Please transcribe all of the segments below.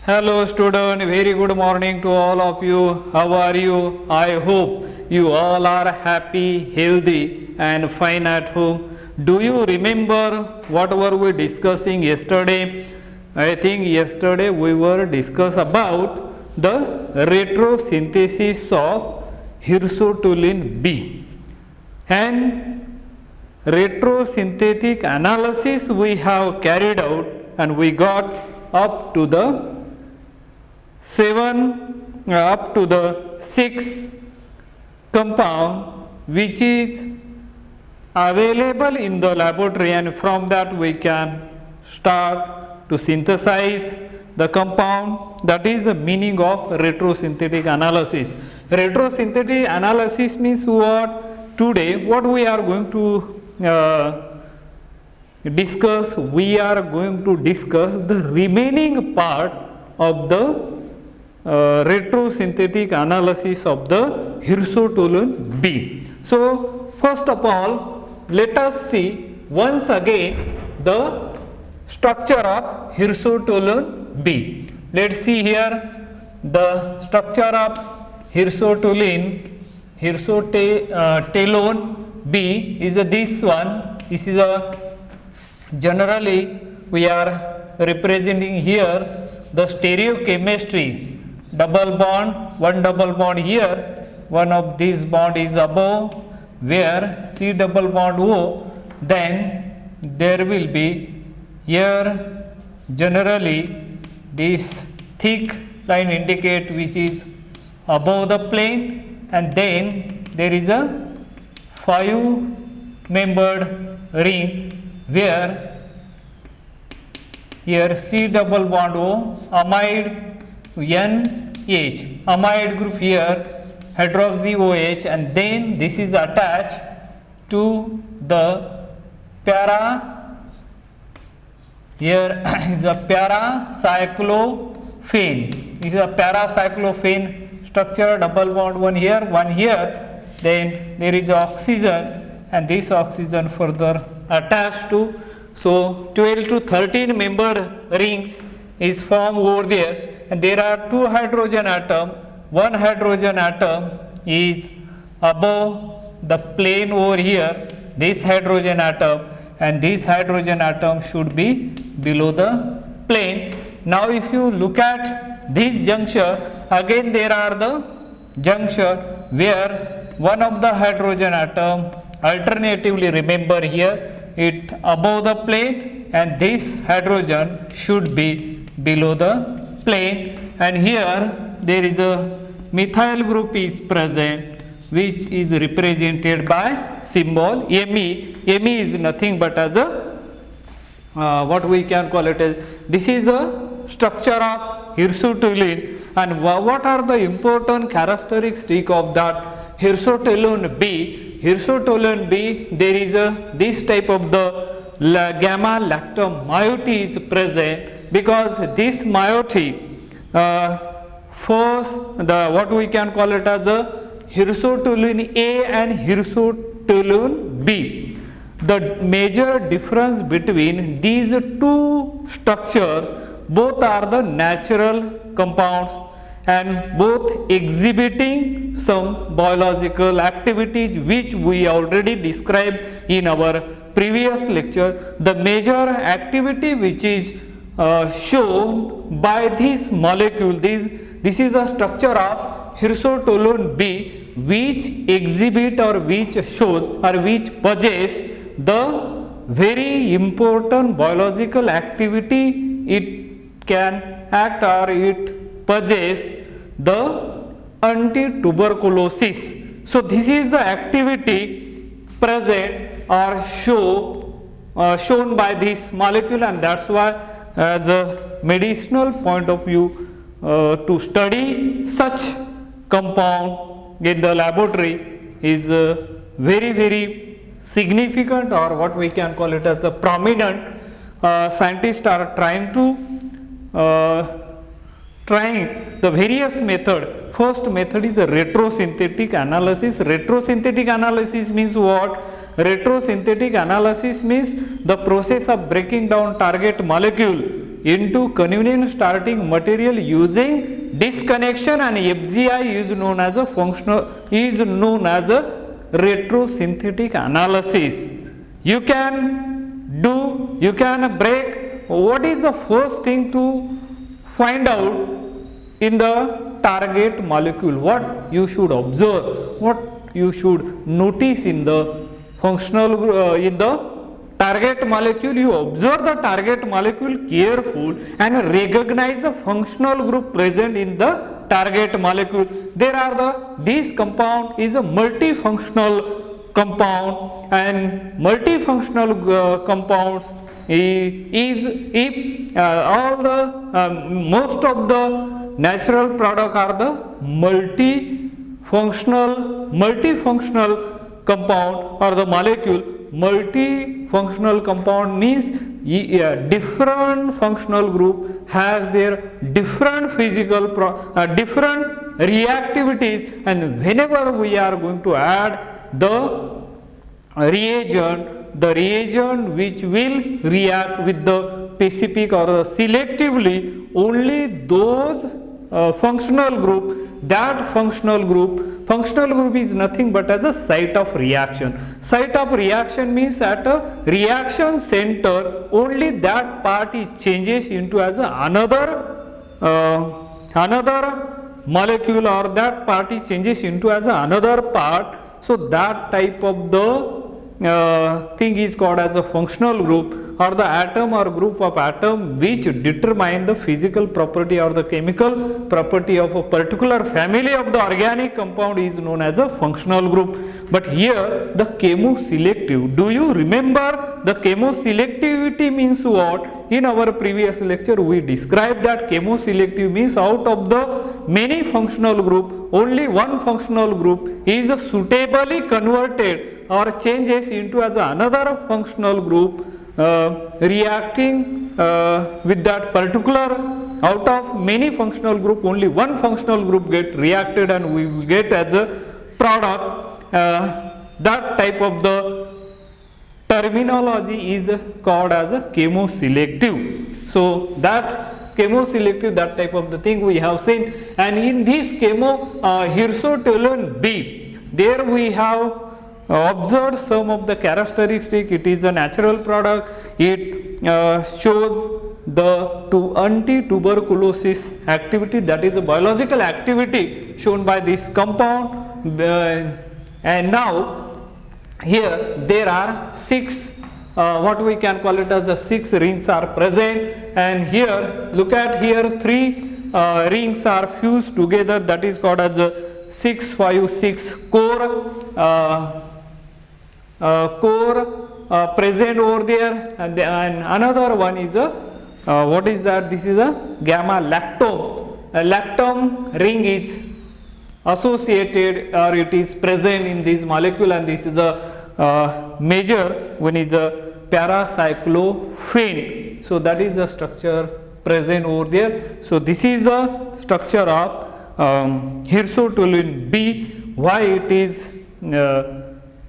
Hello student, very good morning to all of you. How are you? I hope you all are happy, healthy and fine at home. Do you remember what were we discussing yesterday? I think yesterday we were discuss about the retrosynthesis of hirsutolin B. And retrosynthetic analysis we have carried out and we got up to the 6 compound which is available in the laboratory, and from that we can start to synthesize the compound. That is the meaning of retrosynthetic analysis. Retrosynthetic analysis means what? Today what we are going to discuss, we are going to discuss the remaining part of the retrosynthetic analysis of the hirsutolin B. So first of all, let us see once again the structure of hirsutolin B. Let's see here the structure of hirsutolin B is this one. This is a generally we are representing here the stereochemistry. Double bond, one double bond here, one of these bond is above where C double bond O, then there will be here generally this thick line indicate which is above the plane, and then there is a 5-membered ring where here C double bond O, amide NH, amide group here, hydroxy OH, and then this is attached to the para, here is a paracyclophane. This is a paracyclophane structure, double bond one here, then there is oxygen, and this oxygen further attached to, so 12 to 13 membered rings is formed over there, and there are 2 hydrogen atom. One hydrogen atom is above the plane over here, this hydrogen atom, and this hydrogen atom should be below the plane. Now if you look at this juncture, again there are the juncture where one of the hydrogen atom alternatively, remember here it above the plane and this hydrogen should be below the plane, and here there is a methyl group is present which is represented by symbol Me. Me is nothing but as a what we can call it as, this is a structure of hirsutolin, and what are the important characteristics of that hirsutolin B? Hirsutolin B, there is a this type of the gamma lactam moiety is present, because this moiety force the what we can call it as a hirsutolin A and hirsutolin B. The major difference between these two structures, both are the natural compounds and both exhibiting some biological activities which we already described in our previous lecture. The major activity which is shown by this molecule, this is a structure of hirsutolin B which exhibit or which shows or which possess the very important biological activity. It can act or it possess the anti-tuberculosis. So this is the activity present or shown by this molecule, and that's why as a medicinal point of view to study such compound in the laboratory is very significant, or what we can call it as a prominent. Scientists are trying the various method. First method is the retrosynthetic analysis. Retrosynthetic analysis means what? Retrosynthetic analysis means the process of breaking down target molecule into convenient starting material using disconnection, and FGI is known as a retrosynthetic analysis. You can break. What is the first thing to find out in the target molecule? What you should observe, what you should notice in the in the target molecule? You observe the target molecule careful and recognize the functional group present in the target molecule. This compound is a multifunctional compound, and multifunctional compounds most of the natural product are the multifunctional compound or the molecule. Multifunctional compound means different functional group has their different different reactivities, and whenever we are going to add the reagent which will react with the specific or the selectively, only those functional group is nothing but as a site of reaction. Site of reaction means at a reaction center only that part is changes into as another molecule, or that part is changes into as another part. So that type of the thing is called as a functional group, or the atom or group of atom which determine the physical property or the chemical property of a particular family of the organic compound is known as a functional group. But here the chemoselective, do you remember the chemoselectivity means what? In our previous lecture we described that chemoselective means out of the many functional group, only one functional group is suitably converted or changes into as another functional group, reacting with that particular. Out of many functional group, only one functional group get reacted and we will get as a product. That type of the terminology is called as a chemoselective. So that chemoselective, that type of the thing we have seen. And in this hirsutolene B, there we have observed some of the characteristic. It is a natural product. It shows the anti-tuberculosis activity, that is a biological activity shown by this compound. And now here there are 6 what we can call it as a 6 rings are present, and here look at here 3 rings are fused together, that is called as a 656 core present over there, and another one is a what is that? This is a gamma lactome. A lactome ring is associated or it is present in this molecule, and this is a major one is a paracyclophane. So that is the structure present over there. So this is the structure of hirsutolene B. Why it is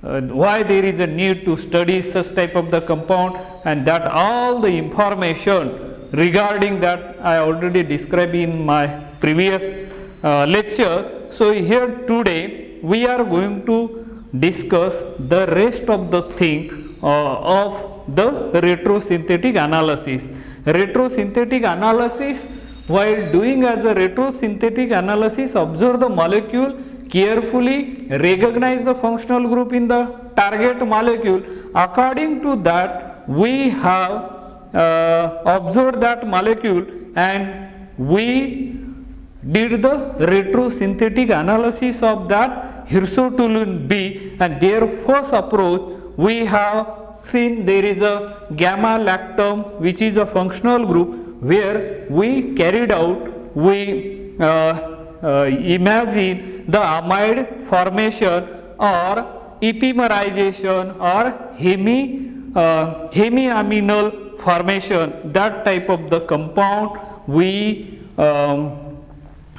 why there is a need to study such type of the compound, and that all the information regarding that I already described in my previous lecture. So here today we are going to discuss the rest of the thing of the retrosynthetic analysis. Retrosynthetic analysis, while doing as a retrosynthetic analysis, observe the molecule carefully, recognize the functional group in the target molecule. According to that, we have observed that molecule and we did the retrosynthetic analysis of that hirsutolene B, and their first approach we have seen there is a gamma lactome which is a functional group, where we carried out, we imagine the amide formation or epimerization or hemiaminal formation, that type of the compound we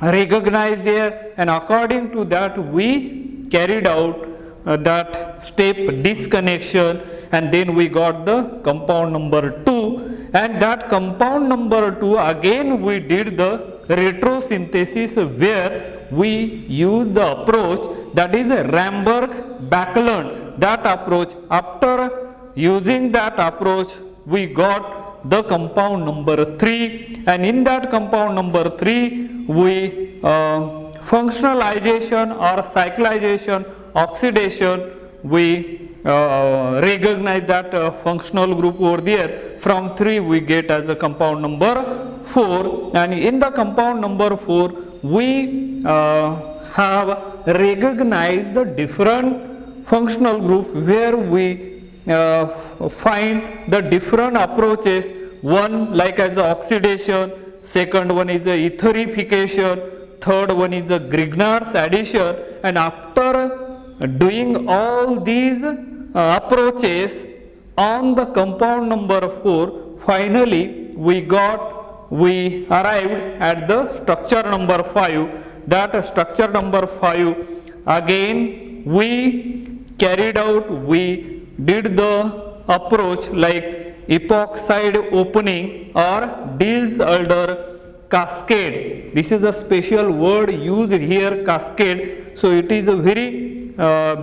recognized there, and according to that we carried out that step disconnection, and then we got the compound number 2, and that compound number 2 again we did the retrosynthesis where we used the approach that is a Ramberg-Backlund. That approach, after using that approach, we got the compound number 3, and in that compound number 3 we functionalization or cyclization, oxidation, we recognize that functional group over there. From 3 we get as a compound number 4, and in the compound number 4 we have recognized the different functional group where we find the different approaches. One like as a oxidation, second one is a etherification, third one is a Grignard's addition, and after doing all these approaches on the compound number 4, finally we arrived at the structure number 5. That structure number 5 again we carried out, we did the approach like epoxide opening or Diels-Alder cascade. This is a special word used here, cascade. So it is a very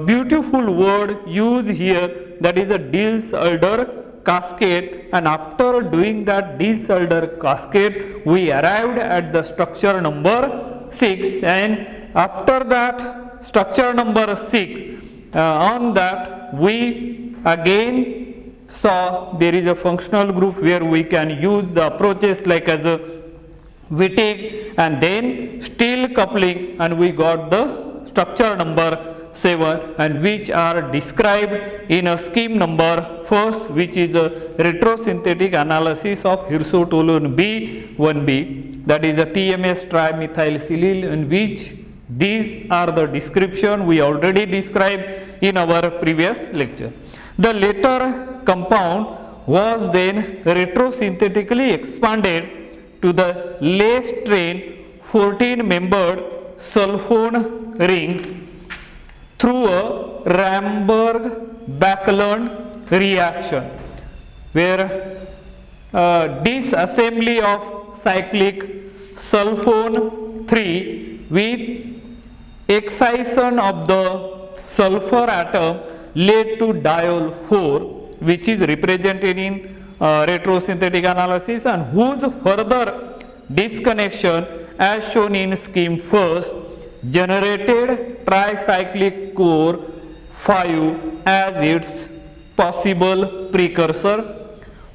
beautiful word used here, that is a Diels-Alder cascade, and after doing that Diels-Alder cascade we arrived at the structure number 6, and after that structure number 6 on that we again saw there is a functional group where we can use the approaches like as a Wittig and then steel coupling, and we got the structure number 7, and which are described in a scheme number first, which is a retrosynthetic analysis of hirsutolone B1B, that is a TMS trimethylsilyl, in which these are the description we already described in our previous lecture. The later compound was then retrosynthetically expanded to the less strain 14 membered sulfone rings through a Ramberg-Backlund reaction, where disassembly of cyclic sulfone 3 with excision of the sulfur atom led to diol 4, which is represented in retrosynthetic analysis, and whose further disconnection as shown in scheme first generated tricyclic core 5 as its possible precursor.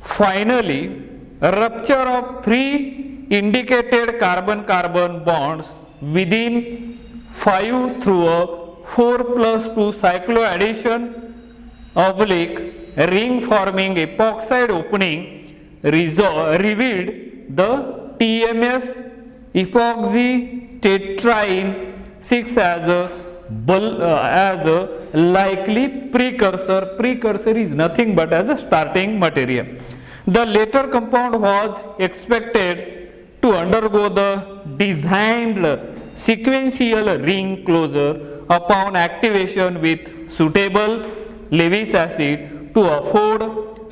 Finally, rupture of 3 indicated carbon-carbon bonds within 5 through a 4+2 cycloaddition oblique ring forming epoxide opening revealed the TMS epoxy tetraene 6 as a likely precursor. Precursor is nothing but as a starting material. The later compound was expected to undergo the designed sequential ring closure upon activation with suitable Lewis acid to afford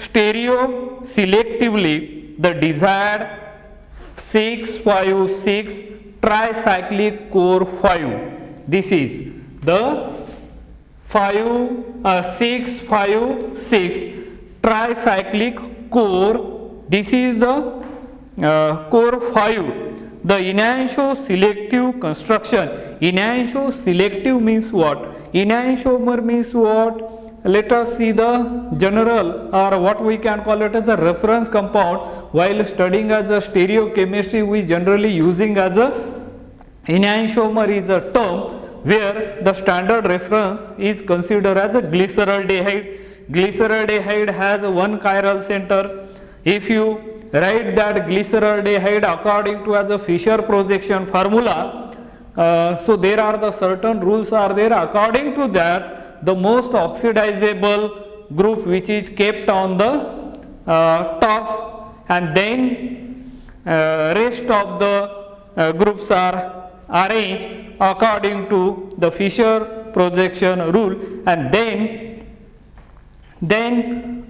stereo selectively the desired 6,5,6 tricyclic core 5. This is the 6,5,6 tricyclic core. This is the core 5. The enantiomer selective construction. Enantiomer selective means what? Enantiomer means what? Let us see the general, or what we can call it as a reference compound. While studying as a stereochemistry, we generally using as a enantiomer is a term where the standard reference is considered as a glyceraldehyde. Glyceraldehyde has one chiral center. If you write that glyceraldehyde according to as a Fischer projection formula, so there are the certain rules are there. According to that, the most oxidizable group which is kept on the top, and then rest of the groups are arranged according to the Fischer projection rule, and then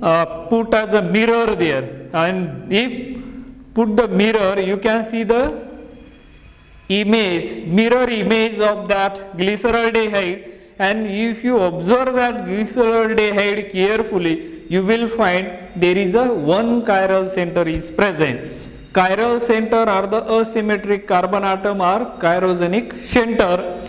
put as a mirror there, and if put the mirror, you can see the mirror image of that glyceraldehyde, and if you observe that glyceraldehyde carefully, you will find there is a one chiral center is present. Chiral center are the asymmetric carbon atom or chirogenic center.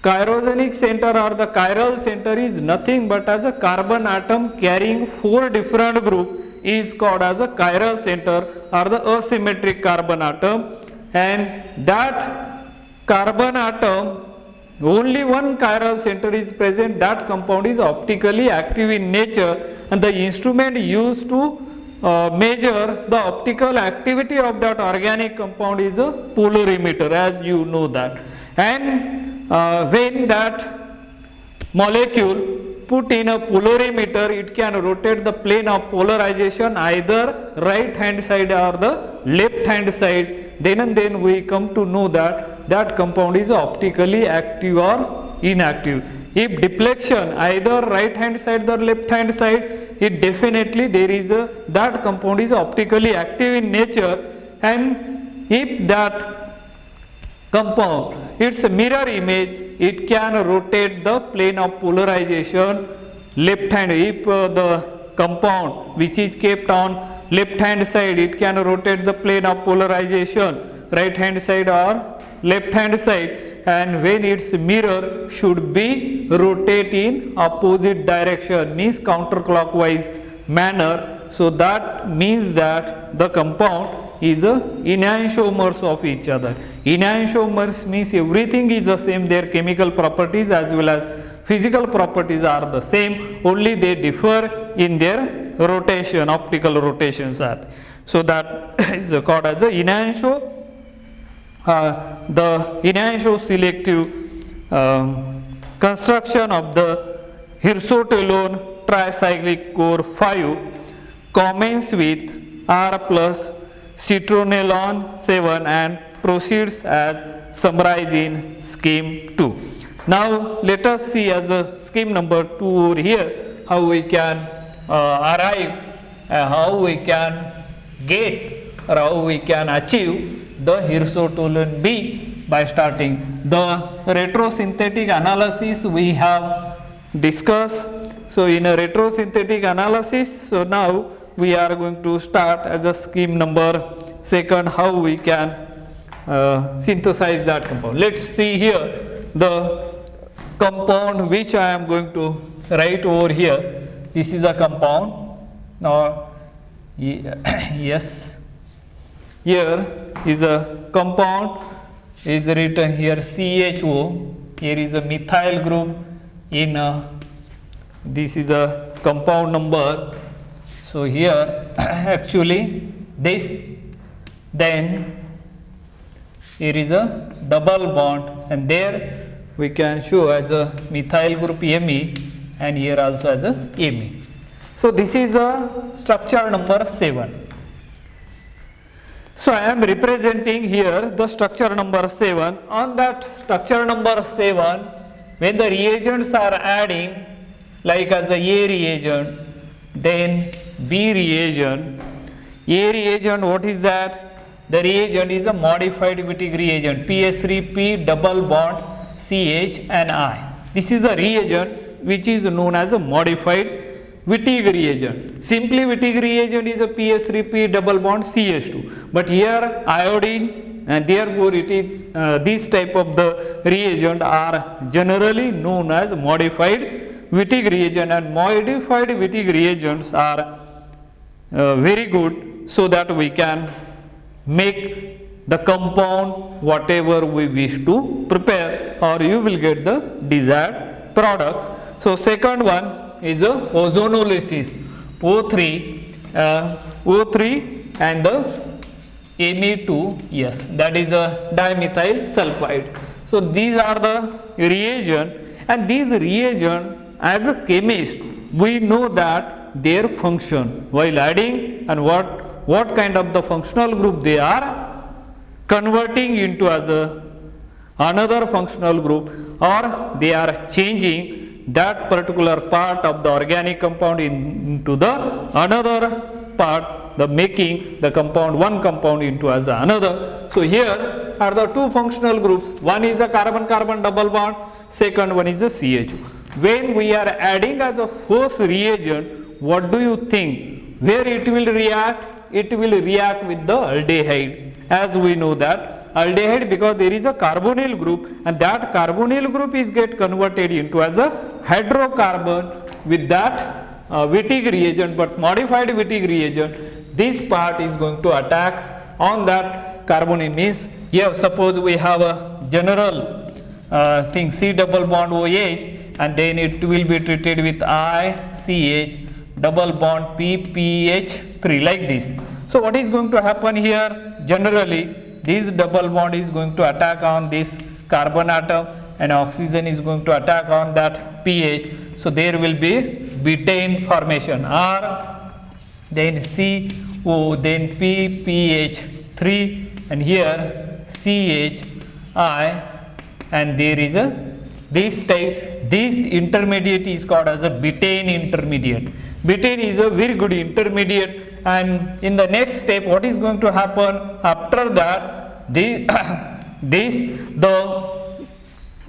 Chirogenic center or the chiral center is nothing but as a carbon atom carrying 4 different group is called as a chiral center or the asymmetric carbon atom, and that carbon atom only one chiral center is present. That compound is optically active in nature, and the instrument used to measure the optical activity of that organic compound is a polarimeter, as you know that. And when that molecule put in a polarimeter, it can rotate the plane of polarization either right hand side or the left hand side. Then and then we come to know that that compound is optically active or inactive. If deflection either right hand side or left hand side, it definitely there is a that compound is optically active in nature. And if that compound its a mirror image, it can rotate the plane of polarization left hand. If the compound which is kept on left hand side, it can rotate the plane of polarization right hand side or left hand side, and when its mirror should be rotate in opposite direction, means counterclockwise manner. So that means that the compound is a enantiomers of each other. Enantiomers means everything is the same, their chemical properties as well as physical properties are the same, only they differ in their rotation, optical rotations are. So that is called as the enantio. The enantioselective construction of the hirsutolone tricyclic core 5 commences with R plus citronellone 7 and proceeds as summarized in scheme 2. Now let us see as a scheme number 2 over here how we can arrive, how we can get or how we can achieve the hirsutolone B by starting the retrosynthetic analysis we have discussed. So in a retrosynthetic analysis, so now we are going to start as a scheme number 2 how we can synthesize that compound. Let's see here the compound which I am going to write over here. This is the compound. Now yes, here is a compound is written here CHO. Here is a methyl group in this is a compound number. So here actually this, then here is a double bond, and there we can show as a methyl group Me, and here also as a Me. So this is the structure number 7. So I am representing here the structure number 7. On that structure number 7, when the reagents are adding, like as a reagent, then B reagent. A reagent, what is that? The reagent is a modified Wittig reagent, PS3P double bond CH and I. This is a reagent which is known as a modified Wittig reagent. Simply Wittig reagent is a PS3P double bond CH2, but here iodine, and therefore it is this type of the reagent are generally known as modified Wittig reagent, and modified Wittig reagents are very good so that we can make the compound whatever we wish to prepare, or you will get the desired product. So second one is a ozonolysis, O3 and the Me2, yes, that is a dimethyl sulfide. So these are the reagent, and these reagent as a chemist we know that their function while adding and what kind of the functional group they are converting into as a another functional group, or they are changing that particular part of the organic compound into the another part, the making the compound one compound into as another. So here are the two functional groups. One is a carbon-carbon double bond, second one is a CH2. When we are adding as a force reagent, what do you think? Where it will react? It will react with the aldehyde. As we know that aldehyde, because there is a carbonyl group, and that carbonyl group is get converted into as a hydrocarbon with that Wittig reagent, but modified Wittig reagent. This part is going to attack on that carbonyl. Means here suppose we have a general thing C double bond OH, and then it will be treated with ICH double bond PPH3 like this. So what is going to happen here? Generally this double bond is going to attack on this carbon atom, and oxygen is going to attack on that pH. So there will be butane formation, R, then CO, then PPH3, and here CHI, and there is a this type. This intermediate is called as a butane intermediate. Butane is a very good intermediate, and in the next step what is going to happen after that, this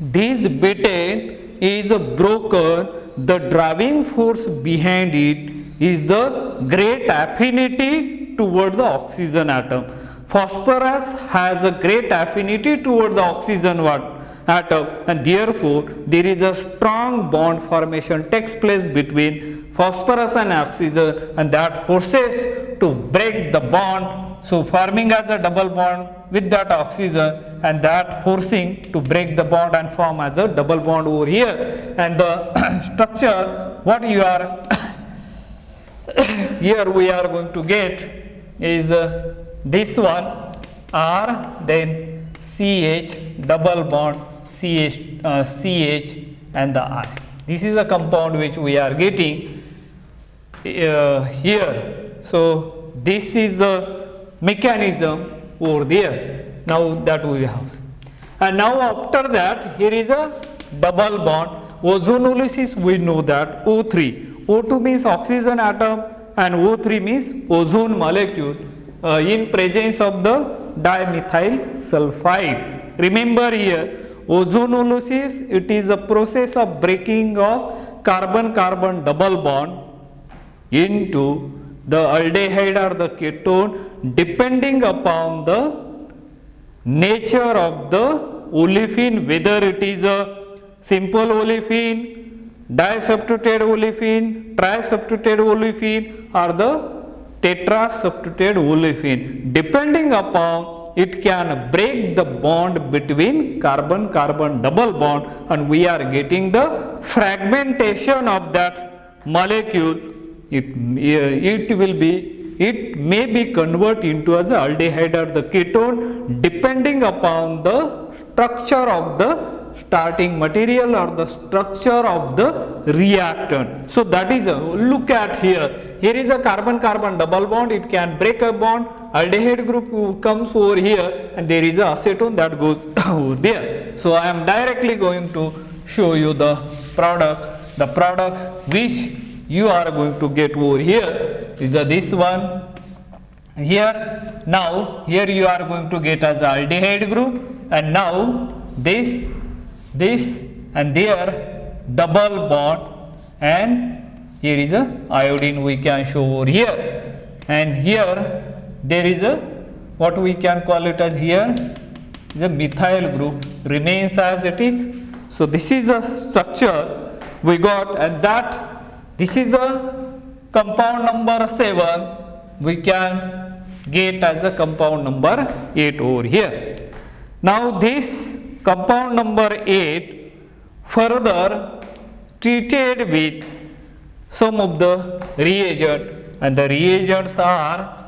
butane is broken. The driving force behind it is the great affinity toward the oxygen atom. Phosphorus has a great affinity toward the oxygen atom, and therefore there is a strong bond formation takes place between phosphorus and oxygen, and that forces to break the bond, so forming as a double bond with that oxygen, and that forcing to break the bond and form as a double bond over here. And the structure what you are here we are going to get is this one, R, then CH double bond CH and the I. This is a compound which we are getting here. So this is the mechanism over there. Now that we have, and now after that here is a double bond. Ozonolysis, we know that O3, O2 means oxygen atom and O3 means ozone molecule in presence of the dimethyl sulfide. Remember here, ozonolysis, it is a process of breaking of carbon-carbon double bond into the aldehyde or the ketone depending upon the nature of the olefin, whether it is a simple olefin, disubstituted olefin, trisubstituted olefin, or the tetrasubstituted olefin. Depending upon, it can break the bond between carbon-carbon double bond, and we are getting the fragmentation of that molecule. It may be converted into as a aldehyde or the ketone depending upon the structure of the starting material or the structure of the reactant. So that is a look at here. Here is a carbon-carbon double bond. It can break a bond. Aldehyde group comes over here, and there is a acetone that goes over there. So I am directly going to show you the product. The product which you are going to get over here is this one here. Now here you are going to get as a aldehyde group, and now this and there double bond, and here is a iodine we can show over here, and here there is a what we can call it as here is a methyl group remains as it is. So this is a structure we got, and that this is a compound number 7 we can get as a compound number 8 over here. Now this compound number 8 further treated with some of the reagent, and the reagents are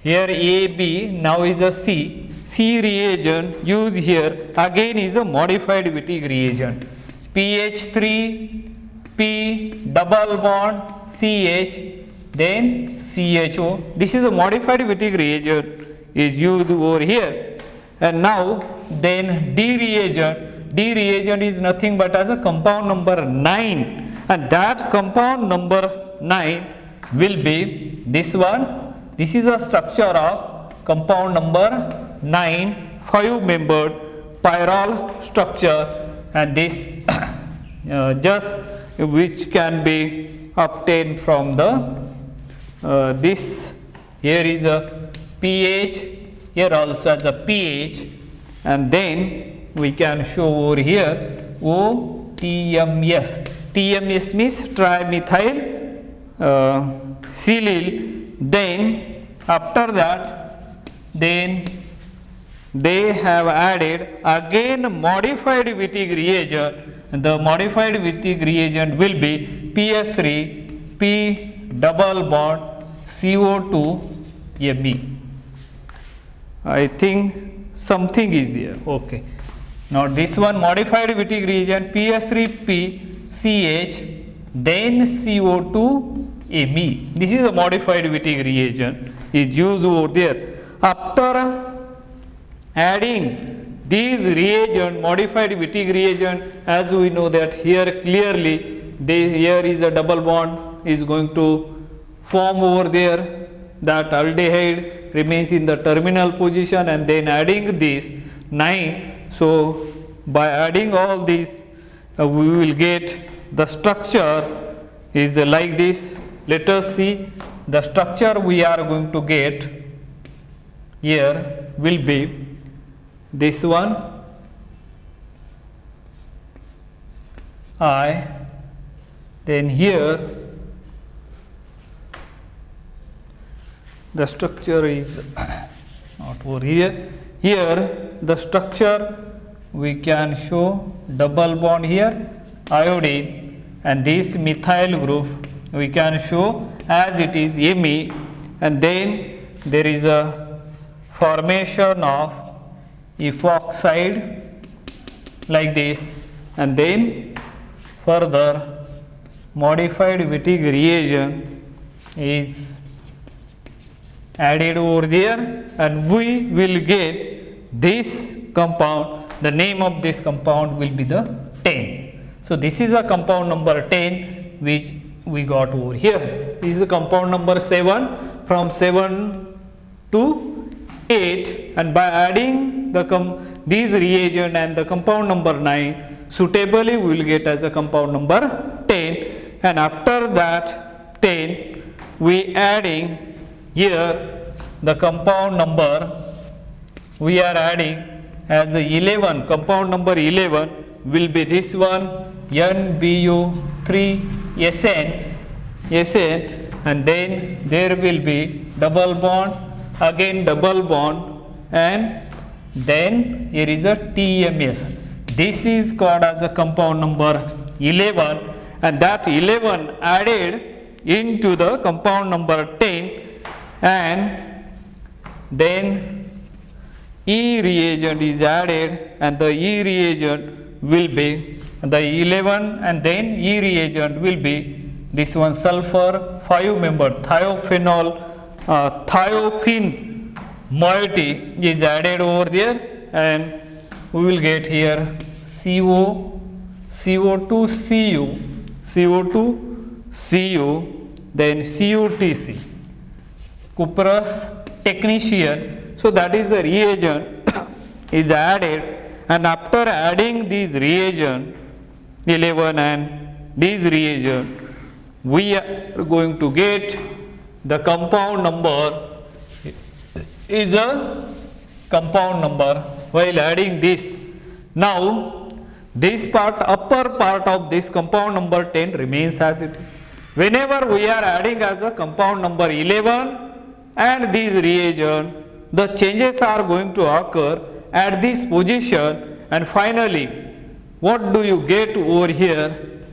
here A, B, now is a C. C reagent used here again is a modified Wittig reagent. PH3, P double bond CH, then CHO. This is a modified Wittig reagent is used over here. And now then D reagent. D reagent is nothing but as a compound number 9, and that compound number 9 will be this one. This is a structure of compound number 9, 5-membered pyrrole structure, and this just which can be obtained from the this. Here is a pH, here also as a pH, and then we can show over here OTMS. TMS means trimethyl silyl. Then after that, then they have added again modified Wittig reagent. The modified Wittig reagent will be PS3 P double bond CO2 Me. I think something is there. Okay. Now this one modified Wittig reagent PS3P then CO2 Me. This is a modified Wittig reagent is used over there. After adding these reagent, modified Wittig reagent, as we know that here clearly here is a double bond is going to form over there. That aldehyde remains in the terminal position, and then adding this 9. So by adding all these we will get the structure is like this. Let us see the structure we are going to get here will be this one I, then here the structure is not over here. Here the structure we can show double bond here iodine, and this methyl group we can show as it is Me, and then there is a formation of epoxide like this, and then further modified Wittig reagent is added over there, and we will get this compound. The name of this compound will be the 10. So this is a compound number 10 which we got over here. This is a compound number 7, from 7 to 8, and by adding these reagent and the compound number 9 suitably we will get as a compound number 10, and after that 10 we adding here the compound number we are adding as a 11, compound number 11 will be this one NBU3SN, and then there will be double bond, again double bond, and then here is a TMS. This is called as a compound number 11, and that 11 added into the compound number 10, and then E reagent is added, and the E reagent will be the 11, and then E reagent will be this one sulfur 5-membered thiophenol thiophene moiety is added over there, and we will get here CO2Cu, then CuTC, cuprous technetium. So that is the reagent is added, and after adding these reagent 11 and these reagent, we are going to get the compound number is a compound number while adding this. Now this part, upper part of this compound number 10 remains as it is. Whenever we are adding as a compound number 11 and these reagent, the changes are going to occur at this position, and finally what do you get over here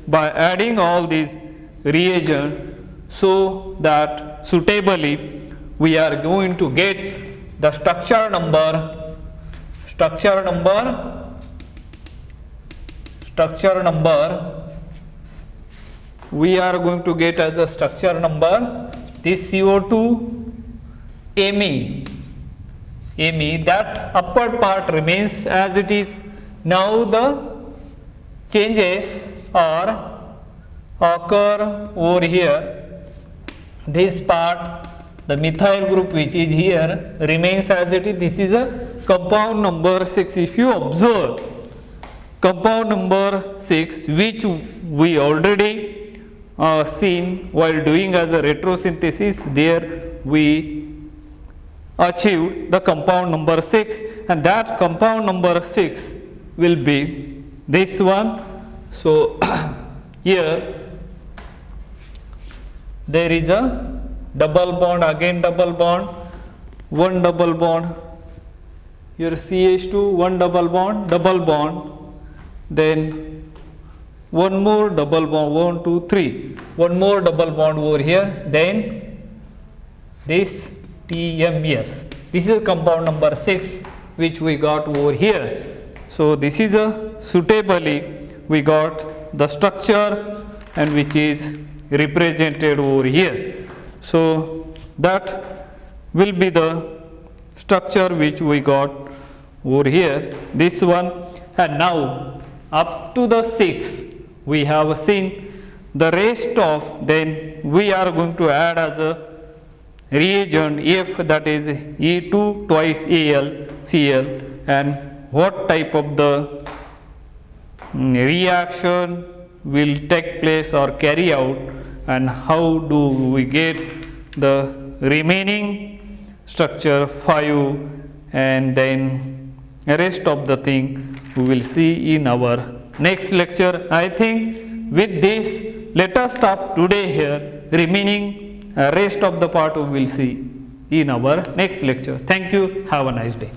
by adding all these reagent, so that suitably we are going to get the structure number we are going to get as a structure number this CO2 Me, that upper part remains as it is. Now the changes or occur over here. This part, the methyl group which is here, remains as it is. This is a compound number 6. If you observe compound number 6, which we already seen while doing as a retrosynthesis, there we achieved the compound number 6, and that compound number 6 will be this one. So here there is a double bond, again double bond, one double bond, here CH2, one double bond, then one more double bond, 1, 2, 3, one more double bond over here, then this TMS. This is compound number 6 which we got over here. So this is a suitably we got the structure and which is represented over here. So that will be the structure which we got over here, this one. And now up to the 6 we have seen. The rest of, then we are going to add as a reagent F, that is E2 twice AlCl, and what type of the reaction will take place or carry out, and how do we get the remaining structure 5, and then rest of the thing we will see in our next lecture. I think with this let us stop today here. Remaining rest of the part we will see in our next lecture. Thank you. Have a nice day.